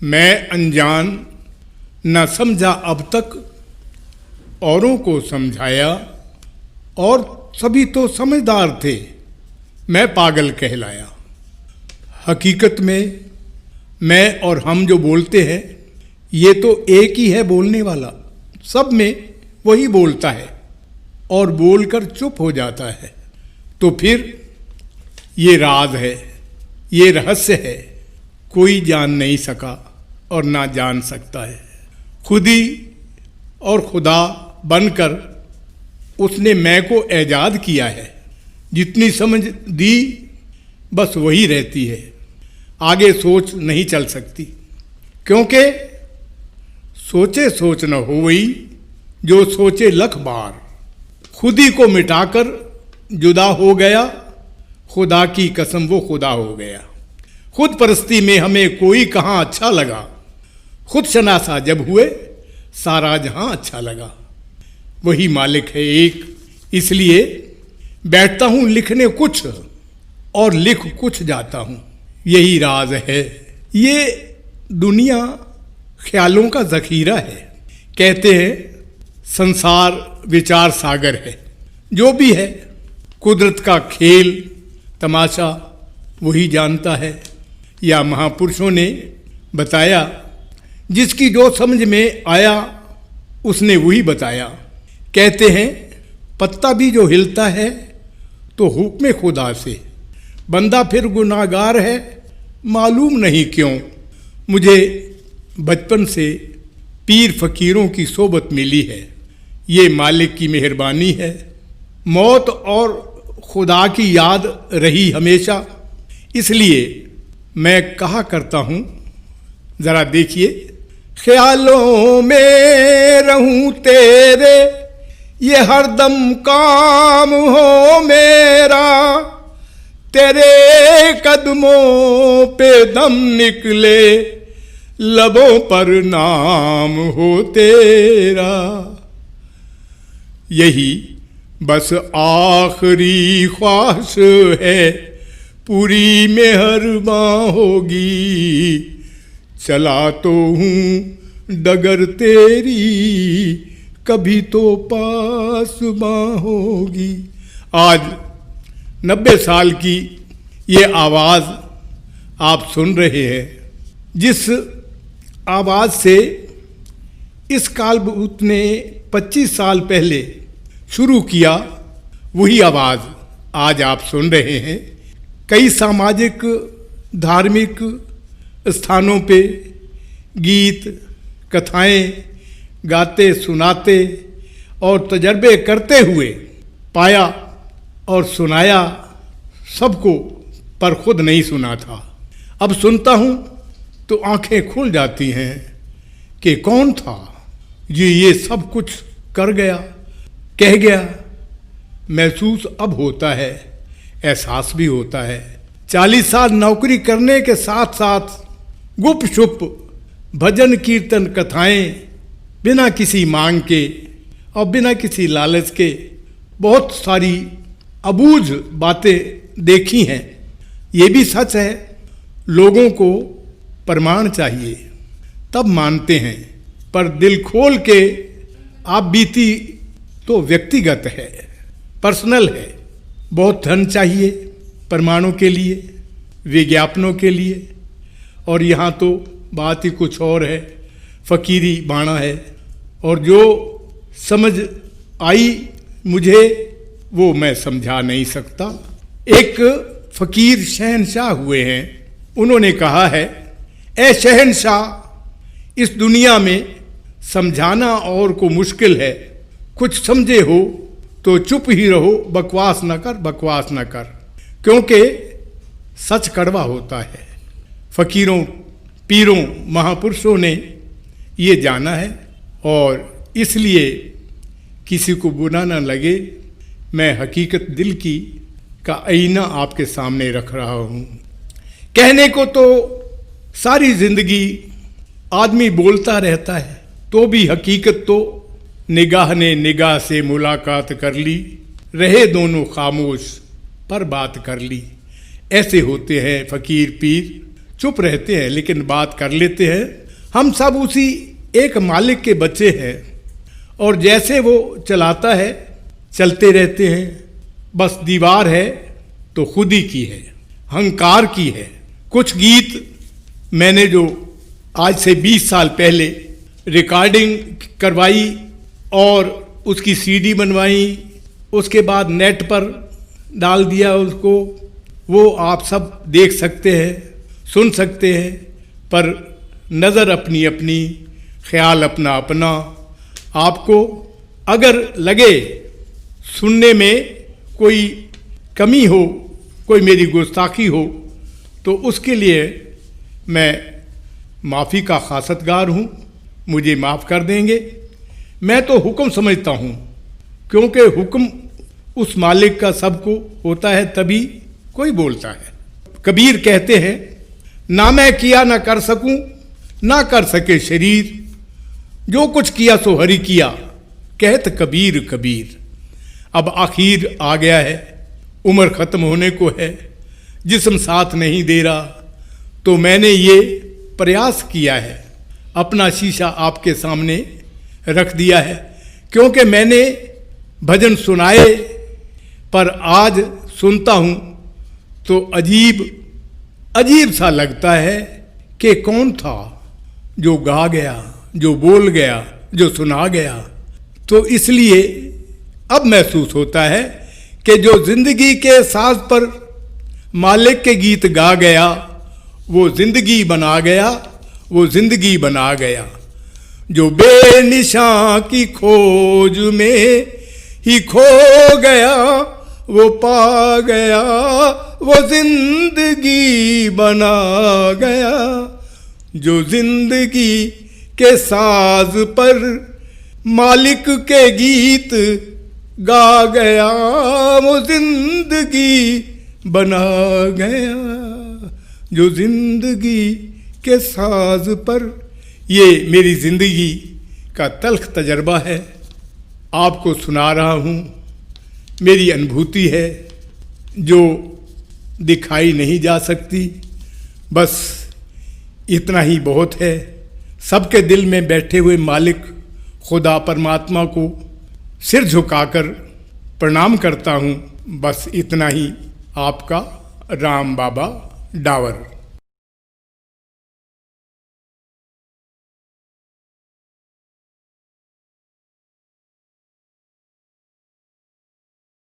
मैं अनजान न समझा अब तक, औरों को समझाया और सभी तो समझदार थे, मैं पागल कहलाया। हकीकत में मैं और हम जो बोलते हैं ये तो एक ही है बोलने वाला, सब में वही बोलता है और बोलकर चुप हो जाता है। तो फिर ये राज है, ये रहस्य है, कोई जान नहीं सका और ना जान सकता है। खुद ही और खुदा बनकर उसने मैं को ऐजाद किया है। जितनी समझ दी बस वही रहती है, आगे सोच नहीं चल सकती, क्योंकि सोचे सोच न होवई, जो सोचे लख बार। खुद ही को मिटाकर जुदा हो गया, खुदा की कसम वो खुदा हो गया। खुद परस्ती में हमें कोई कहाँ अच्छा लगा, खुद शनासा जब हुए सारा जहां अच्छा लगा। वही मालिक है एक, इसलिए बैठता हूं लिखने कुछ और लिख कुछ जाता हूं। यही राज है। ये दुनिया ख्यालों का जखीरा है। कहते हैं संसार विचार सागर है। जो भी है कुदरत का खेल तमाशा वही जानता है, या महापुरुषों ने बताया, जिसकी जो समझ में आया उसने वही बताया। कहते हैं पत्ता भी जो हिलता है तो हुक्म खुदा से, बंदा फिर गुनाहगार है मालूम नहीं क्यों। मुझे बचपन से पीर फकीरों की सोबत मिली है, ये मालिक की मेहरबानी है। मौत और खुदा की याद रही हमेशा, इसलिए मैं कहा करता हूँ, ज़रा देखिए। ख्यालों में रहूं तेरे, ये हरदम काम हो मेरा। तेरे कदमों पे दम निकले, लबों पर नाम हो तेरा। यही बस आखिरी ख्वाहिश है, पूरी मेहरबान होगी। चला तो हूँ डगर तेरी, कभी तो पास बाँ होगी। आज 90 साल की ये आवाज़ आप सुन रहे हैं। जिस आवाज़ से इस कालभूत ने 25 साल पहले शुरू किया, वही आवाज़ आज आप सुन रहे हैं। कई सामाजिक धार्मिक स्थानों पे गीत कथाएं गाते सुनाते और तजर्बे करते हुए पाया और सुनाया सबको, पर खुद नहीं सुना था। अब सुनता हूँ तो आंखें खुल जाती हैं कि कौन था ये सब कुछ कर गया, कह गया। महसूस अब होता है, एहसास भी होता है। 40 साल नौकरी करने के साथ साथ गुप शुप भजन कीर्तन कथाएं, बिना किसी मांग के और बिना किसी लालच के बहुत सारी अबूझ बातें देखी हैं। ये भी सच है, लोगों को प्रमाण चाहिए तब मानते हैं, पर दिल खोल के आप बीती तो व्यक्तिगत है, पर्सनल है। बहुत धन चाहिए प्रमाणों के लिए, विज्ञापनों के लिए, और यहाँ तो बात ही कुछ और है, फ़कीरी बाणा है। और जो समझ आई मुझे वो मैं समझा नहीं सकता। एक फ़कीर शहंशाह हुए हैं, उन्होंने कहा है, ए शहंशाह इस दुनिया में समझाना और को मुश्किल है, कुछ समझे हो तो चुप ही रहो, बकवास न कर, बकवास न कर, क्योंकि सच कड़वा होता है। फ़कीरों पीरों महापुरुषों ने ये जाना है, और इसलिए किसी को बुरा न लगे, मैं हकीकत दिल की का आईना आपके सामने रख रहा हूँ। कहने को तो सारी ज़िंदगी आदमी बोलता रहता है, तो भी हकीकत तो निगाह ने निगाह से मुलाकात कर ली, रहे दोनों खामोश पर बात कर ली। ऐसे होते हैं फ़कीर पीर, चुप रहते हैं लेकिन बात कर लेते हैं। हम सब उसी एक मालिक के बच्चे हैं और जैसे वो चलाता है चलते रहते हैं। बस दीवार है तो खुद ही की है, अहंकार की है। कुछ गीत मैंने जो आज से 20 साल पहले रिकॉर्डिंग करवाई और उसकी सीडी बनवाई, उसके बाद नेट पर डाल दिया उसको, वो आप सब देख सकते हैं, सुन सकते हैं। पर नज़र अपनी अपनी, ख्याल अपना अपना। आपको अगर लगे सुनने में कोई कमी हो, कोई मेरी गुस्ताखी हो, तो उसके लिए मैं माफ़ी का खासतगार हूँ, मुझे माफ़ कर देंगे। मैं तो हुक्म समझता हूँ, क्योंकि हुक्म उस मालिक का सबको होता है, तभी कोई बोलता है। कबीर कहते हैं, ना मैं किया ना कर सकूं, ना कर सके शरीर, जो कुछ किया सो हरि किया, कहत कबीर कबीर। अब आखिर आ गया है, उम्र ख़त्म होने को है, जिस्म साथ नहीं दे रहा, तो मैंने ये प्रयास किया है, अपना शीशा आपके सामने रख दिया है। क्योंकि मैंने भजन सुनाए, पर आज सुनता हूँ तो अजीब सा लगता है कि कौन था जो गा गया, जो बोल गया, जो सुना गया। तो इसलिए अब महसूस होता है कि जो जिंदगी के साज पर मालिक के गीत गा गया, वो जिंदगी बना गया, वो जिंदगी बना गया। जो बेनिशां की खोज में ही खो गया, वो पा गया, वो जिंदगी बना गया। जो जिंदगी के साज पर मालिक के गीत गा गया, वो जिंदगी बना गया। जो जिंदगी के साज पर, ये मेरी जिंदगी का तल्ख तजर्बा है, आपको सुना रहा हूँ। मेरी अनुभूति है जो दिखाई नहीं जा सकती। बस इतना ही बहुत है। सबके दिल में बैठे हुए मालिक खुदा परमात्मा को सिर झुकाकर प्रणाम करता हूँ। बस इतना ही। आपका राम बाबा डावर।